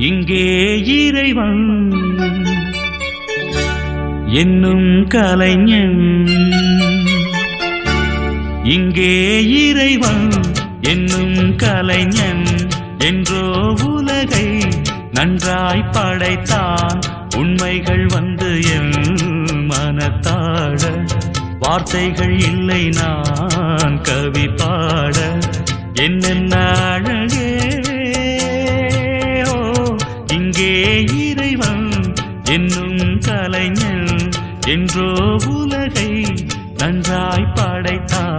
இங்கே இறைவன் என்னும் கலைஞன், இங்கே இறைவன் என்னும் கலைஞன் என்றோ உலகை நன்றாய் படைத்தான். உண்மைகள் வந்து என் மனத்தாட, வார்த்தைகள் இல்லை நான் கவி பாட. என்னென்ன அழகே ஓ, இங்கே இறைவன் என்னும் கலைஞன் என்றோ உலகை நன்றாய் படைத்தான்.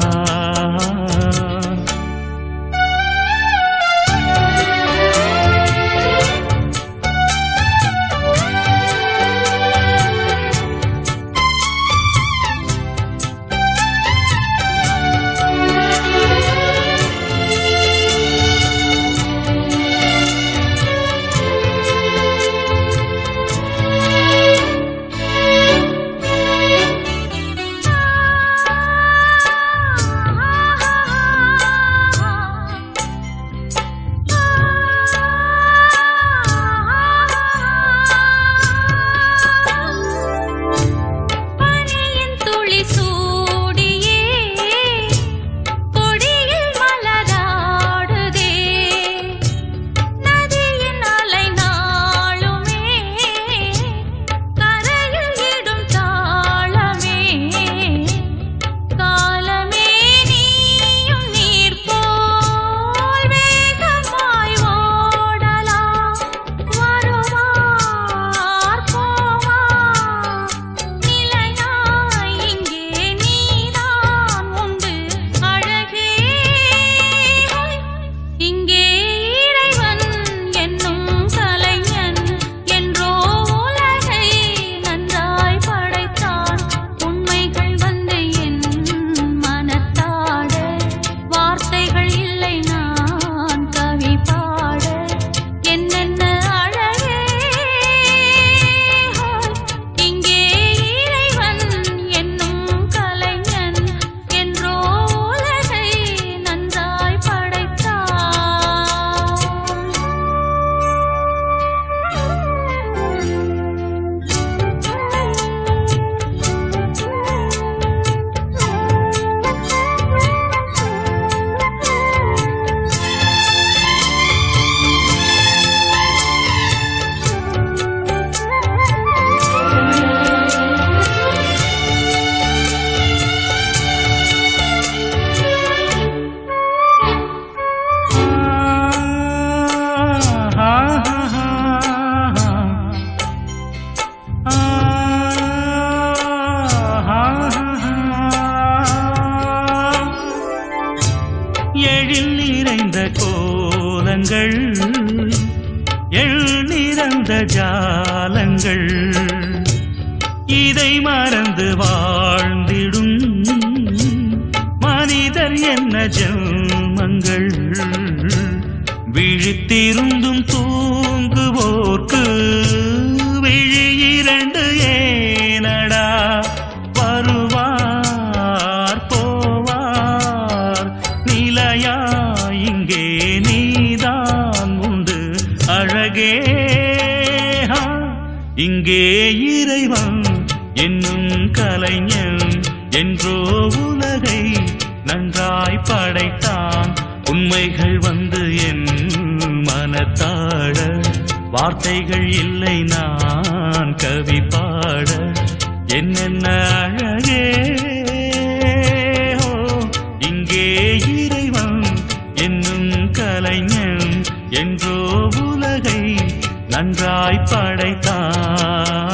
எழில் நிறைந்த கோலங்கள், எள் நிறைந்த ஜாலங்கள், இதை மறந்து வாழ்ந்திடும் மனிதர் என்ன ஜென்மங்கள். விழித்திருந்தும் தூங்குவோர்க்கு விழி இரண்டு ஏனடா. வருவார் போவார் நிலையா, இங்கே நீதான் உண்டு அழகே. இங்கே இறைவன் என்னும் கலைஞன் என்றோ உலகை நன்றாய் படைத்தான். உண்மைகள் வந்து என் மனத்தாட, வார்த்தைகள் இல்லை நான் கவி பாட. என்னென்ன அழகே ஓ, இங்கே இறைவன் என்னும் கலைஞன் என்றோ உலகை நன்றாய் படைத்தான்.